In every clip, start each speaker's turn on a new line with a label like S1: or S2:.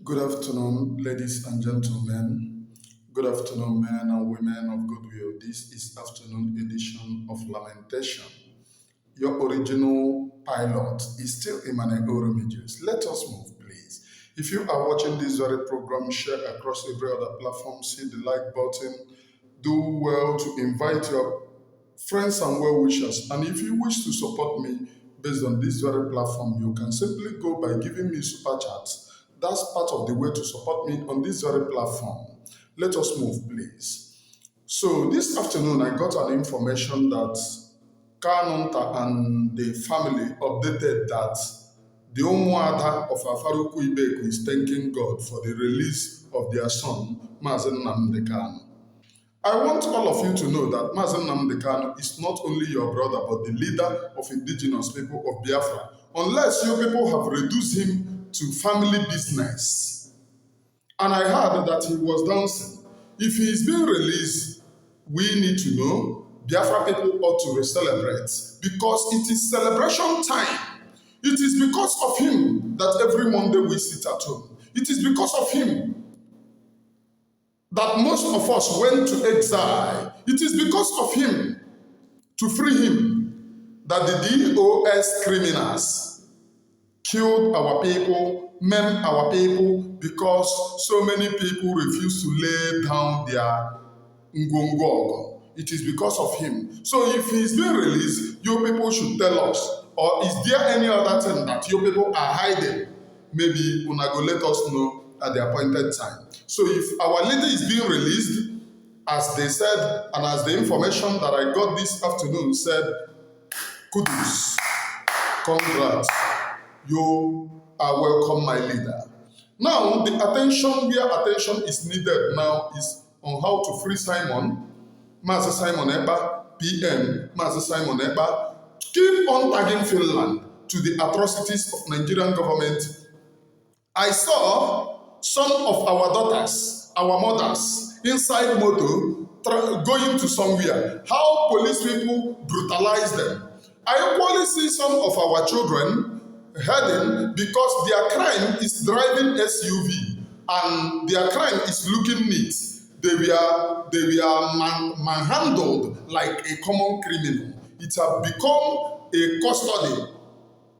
S1: Good afternoon, ladies and gentlemen. Good afternoon, men and women of goodwill. This is afternoon edition of Lamentation. Your original pilot is still Emmanuel Remigius. Let us move, please. If you are watching this very program, share across every other platform, hit the like button. Do well to invite your friends and well wishers. And if you wish to support me based on this very platform, you can simply go by giving me super chats. That's part of the way to support me on this very platform. Let us move, please. So this afternoon, I got an information that Kanunta and the family updated that the Umuada of Afaraukwu is thanking God for the release of their son, Mazi Nnamdi Kanu. I want all of you to know that Mazi Nnamdi Kanu is not only your brother, but the leader of indigenous people of Biafra, unless you people have reduced him to family business. And I heard that he was dancing. If he is being released, we need to know Biafra people ought to celebrate because it is celebration time. It is because of him that every Monday we sit at home. It is because of him that most of us went to exile. It is because of him, to free him, that the DOS criminals killed our people, maimed our people, because so many people refuse to lay down their ngongog. It is because of him. So if he's being released, you people should tell us. Or is there any other thing that you people are hiding? Maybe una go let us know at the appointed time. So if our leader is being released, as they said, and as the information that I got this afternoon said, kudos, congrats, you are welcome, my leader. Now, the attention where attention is needed now is on how to free Simon, Mazi Simon Ekpa, PM, Mazi Simon Ekpa, keep on tagging Finland to the atrocities of Nigerian government. I saw some of our daughters, our mothers, inside motor, going to somewhere. How police people brutalize them. I equally see some of our children heading because their crime is driving SUV and their crime is looking neat. They were manhandled like a common criminal. It has become a custody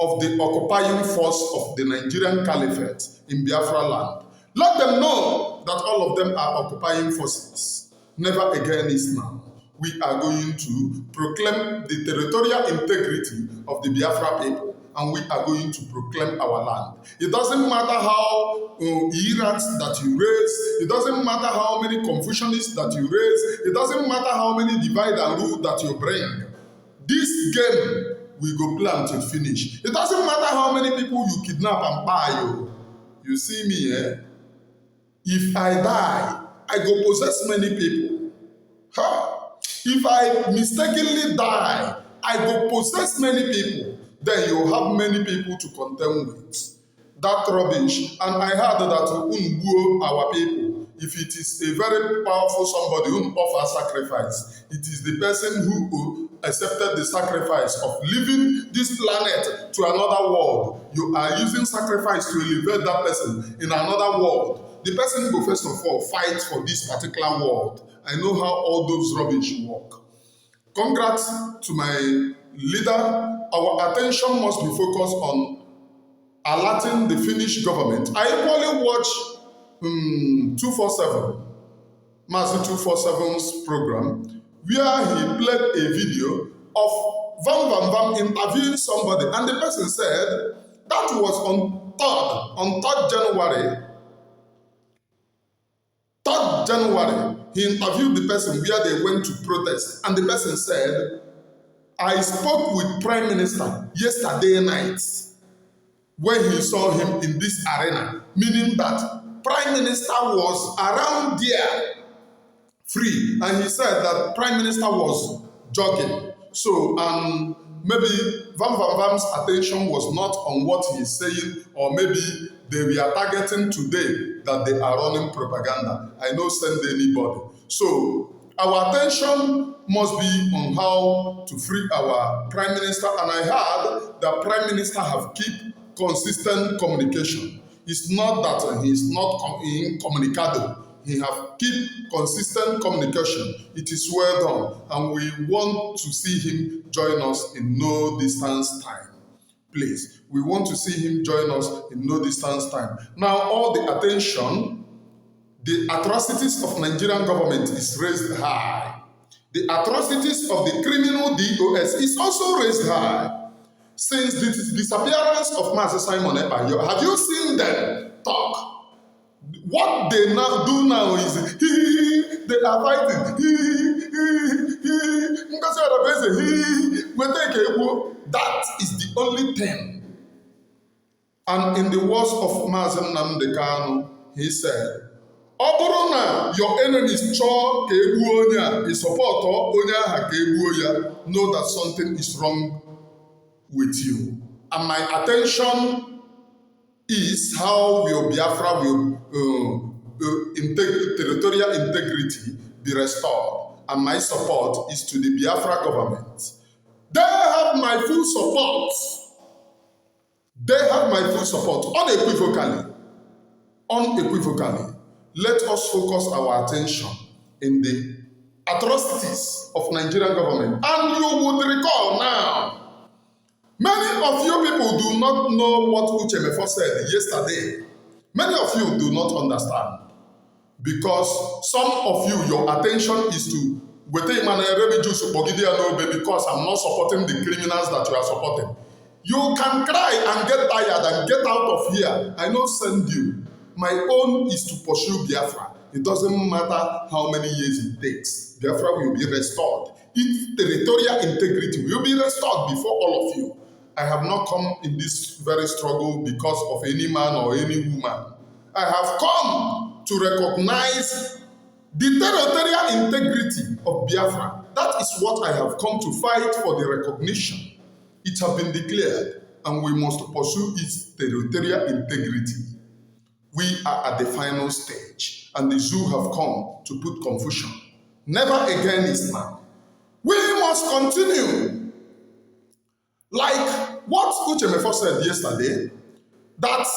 S1: of the occupying force of the Nigerian Caliphate in Biafra land. Let them know that all of them are occupying forces. Never again is now. We are going to proclaim the territorial integrity of the Biafra people, and we are going to proclaim our land. It doesn't matter how irats that you raise, it doesn't matter how many Confucianists that you raise, it doesn't matter how many divide and rule that you bring. This game we go play until finish. It doesn't matter how many people you kidnap and buy. You see me, eh? If I die, I go possess many people. Ha! If I mistakenly die, I go possess many people. Then you have many people to contend with. That rubbish. And I heard that Unbuo, our people, if it is a very powerful somebody who offers sacrifice, it is the person who accepted the sacrifice of leaving this planet to another world. You are using sacrifice to elevate that person in another world. The person will first of all fight for this particular world. I know how all those rubbish work. Congrats to my leader. Our attention must be focused on alerting the Finnish government. I equally watch 247, Mazi 247's program, where he played a video of Vam Vam Vam interviewing somebody, and the person said that was on 3rd January. 3rd January, he interviewed the person where they went to protest, and the person said, I spoke with Prime Minister yesterday night when he saw him in this arena, meaning that Prime Minister was around there free, and he said that Prime Minister was jogging. So maybe Vam Vam Vam's attention was not on what he's saying, or maybe they were targeting today that they are running propaganda. I don't send anybody. So our attention must be on how to free our Prime Minister, and I heard that Prime Minister have kept consistent communication. It's not that he is not incommunicado. He have keep consistent communication. It is well done, and we want to see him join us in no distance time. Please, we want to see him join us in no distance time. Now, all the attention, the atrocities of Nigerian government is raised high. The atrocities of the criminal DOS is also raised high. Since the disappearance of Mazi Ekpa, have you seen them talk? What they now do now is they are fighting. That is the only thing. And in the words of Mazi Nnamdi Kanu, he said, ọ bụrụ na your enemies chọọ ka egbuo onye a, support onye aha ka egbuo ya, know that something is wrong with you. And my attention is how will Biafra will territorial integrity be restored. And my support is to the Biafra government. They have my full support. They have my full support unequivocally. Unequivocally. Let us focus our attention in the atrocities of Nigerian government. And you would recall now, many of you people do not know what Uchemefo said yesterday. Many of you do not understand. Because some of you, your attention is to because I'm not supporting the criminals that you are supporting. You can cry and get tired and get out of here. I know send you. My own is to pursue Biafra. It doesn't matter how many years it takes. Biafra will be restored. Its territorial integrity will be restored before all of you. I have not come in this very struggle because of any man or any woman. I have come to recognize the territorial integrity of Biafra. That is what I have come to fight for, the recognition. It has been declared, and we must pursue its territorial integrity. We are at the final stage, and the zoo have come to put confusion. Never again is now. We must continue. Like what Uchemefo said yesterday, that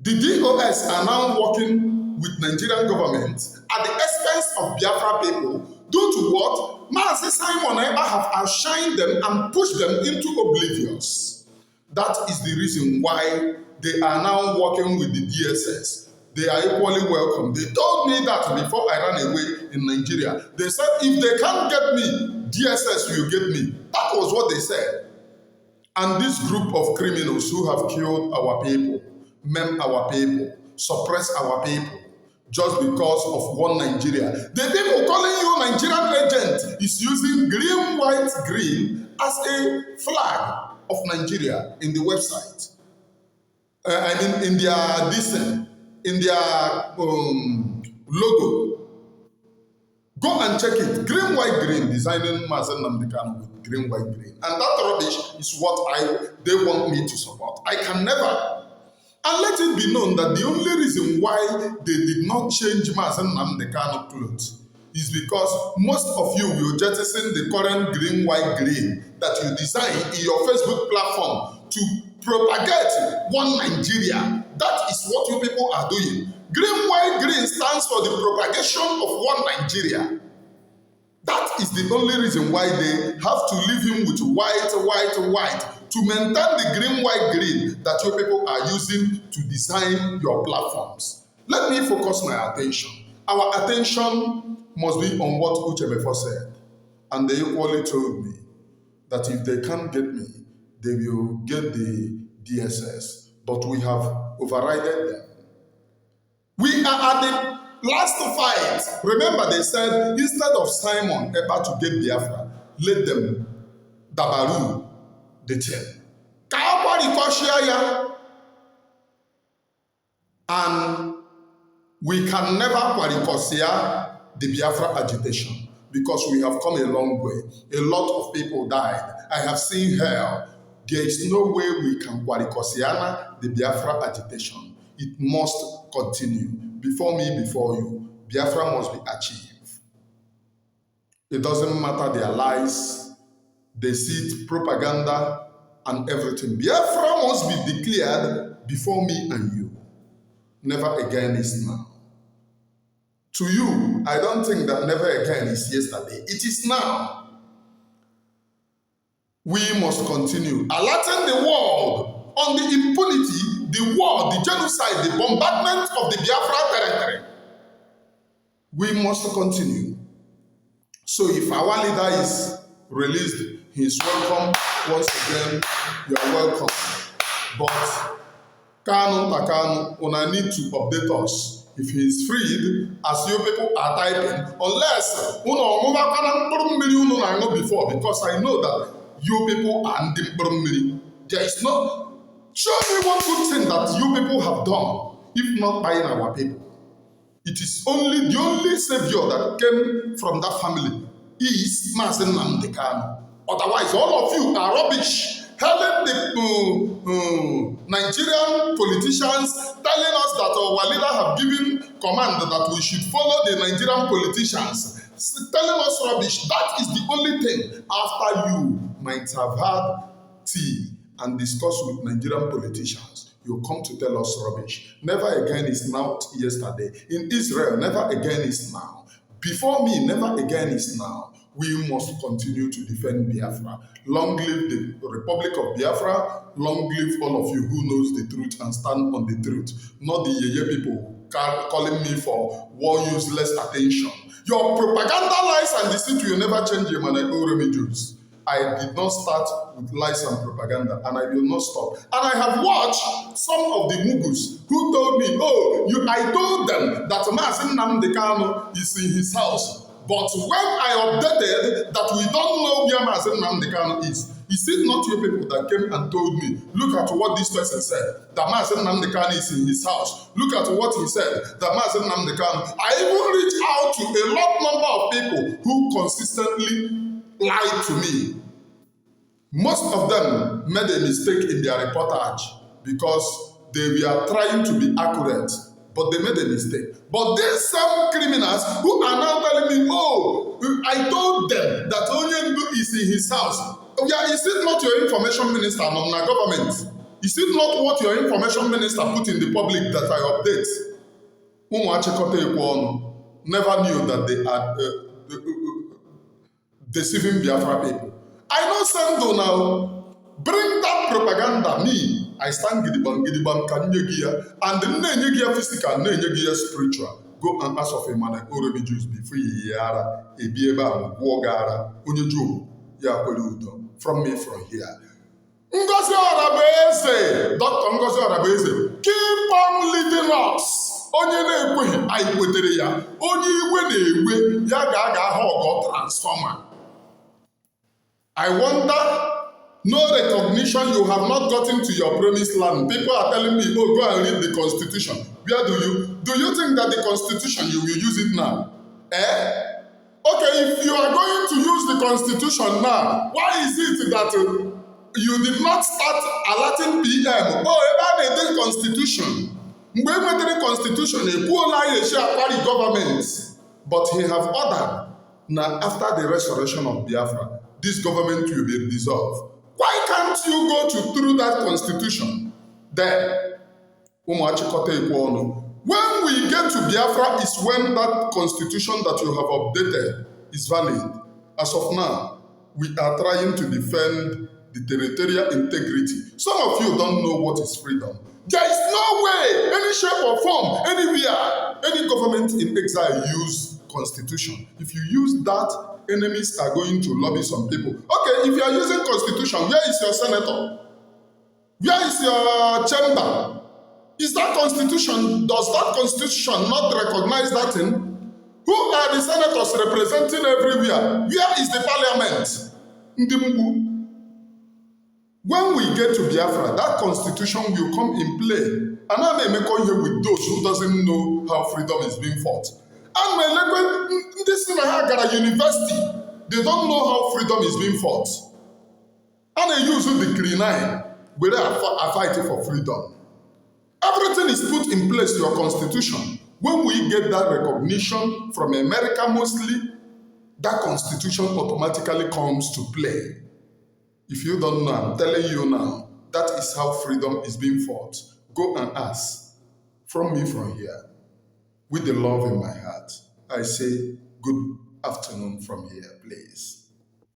S1: the DOS are now working with Nigerian government at the expense of Biafra people due to what? Mazi Ekpa have outshined them and pushed them into oblivious. That is the reason why they are now working with the DSS. They are equally welcome. They told me that before I ran away in Nigeria. They said, if they can't get me, DSS will get me. That was what they said. And this group of criminals who have killed our people, maimed our people, suppressed our people, just because of one Nigeria. The people calling you Nigerian agent is using green, white, green as a flag of Nigeria in the website. In their design, in their logo. Go and check it. Green, white, green, designing Mazi Nnamdi Kanu with green, white, green. And that rubbish is what they want me to support. I can never. And let it be known that the only reason why they did not change Mazi Nnamdi Kanu clothes is because most of you will jettison the current green, white, green that you design in your Facebook platform to propagate one Nigeria. That is what you people are doing. Green, white, green stands for the propagation of one Nigeria. That is the only reason why they have to leave him with white, white, white to maintain the green, white, green that you people are using to design your platforms. Let me focus my attention. Our attention must be on what Uchemefo said. And they equally told me that if they can't get me, they will get the DSS. But we have overridden them. We are at the last fight. Remember, they said instead of Simon Ekpa to get Biafra, let them dabaru the chain. And we can never quarikosia the Biafra agitation because we have come a long way. A lot of people died. I have seen hell. There is no way we can quarikosiana the Biafra agitation. It must continue. Before me, before you, Biafra must be achieved. It doesn't matter their lies, deceit, propaganda, and everything. Biafra must be declared before me and you. Never again is now. To you, I don't think that never again is yesterday. It is now. We must continue alerting the world on the impunity, the war, the genocide, the bombardment of the Biafra territory. We must continue. So if our leader is released, he is welcome. Once again, you are welcome. But Kanunta Kanu, una need to update us. If he is freed, as you people are typing, unless before, because I know that you people are in there is no. Show me one good thing that you people have done, if not buying our people. It is only the only savior that came from that family is Mazi Nnamdi Kanu. Otherwise, all of you are rubbish. Telling the Nigerian politicians, telling us that our leader have given command that we should follow the Nigerian politicians, telling us rubbish. That is the only thing. After you might have had tea and discuss with Nigerian politicians, you come to tell us rubbish. Never again is not yesterday. In Israel, never again is now. Before me, never again is now. We must continue to defend Biafra. Long live the Republic of Biafra. Long live all of you who knows the truth and stand on the truth. Not the yeye people calling me for war useless attention. Your propaganda lies and deceit will never change your man. Jews. I did not start with lies and propaganda, and I will not stop. And I have watched some of the Mugus who told me, I told them that Mazi Nnamdi Kanu is in his house. But when I updated that we don't know where Mazi Nnamdi Kanu is it not you people that came and told me, look at what this person said, that Mazi Nnamdi Kanu is in his house. Look at what he said, that Mazi Nnamdi Kanu. I even reached out to a lot number of people who consistently lied to me. Most of them made a mistake in their reportage because they were trying to be accurate, but they made a mistake. But these same criminals who are now telling me, I told them that Onyendu is in his house. Yeah, is it not your information minister, not government? Is it not what your information minister put in the public that I update? Never knew that they are deceiving Biafra people. I know Sando now. Bring that propaganda. Me, I stand gidibam kanyegia, and the nenyegia physical, nenyegia spiritual. Go and ask of a man like Orobi Jews be free yara, a bieba, wogara, unyeju, yakoludo. From me from here. Ngozi Orabeze, Dr. Ngozi Orabeze, keep on leading us. Onye na-ekweghị anyị kwetere ya, onye iwe na-ewe ya ga-aga ọgọ transformer. I wonder, no recognition, you have not gotten to your promised land. People are telling me, go and read the Constitution. Where do you think that the Constitution, you will use it now? Okay, if you are going to use the Constitution now, why is it that you did not start alerting PM? About the Constitution. Mgbe the Constitution, a government, but he have ordered now after the restoration of Biafra, this government will be dissolved. Why can't you go through that Constitution? There, when we get to Biafra is when that Constitution that you have updated is valid. As of now, we are trying to defend the territorial integrity. Some of you don't know what is freedom. There is no way, any shape or form, anywhere, any government in exile use Constitution. If you use that, enemies are going to lobby some people. Okay, if you are using Constitution, where is your senator? Where is your chamber? Is that Constitution, does that Constitution not recognize that thing? Who are the senators representing everywhere? Where is the parliament? When we get to Biafra, that Constitution will come in play. And I may make on here with those who doesn't know how freedom is being fought. And when this in a university, they don't know how freedom is being fought. And they use the Decree 9, where they are fighting for freedom. Everything is put in place to your Constitution. When we get that recognition from America mostly, that Constitution automatically comes to play. If you don't know, I'm telling you now, that is how freedom is being fought. go and ask from me from here with the love in my heart. I say good afternoon from here, please.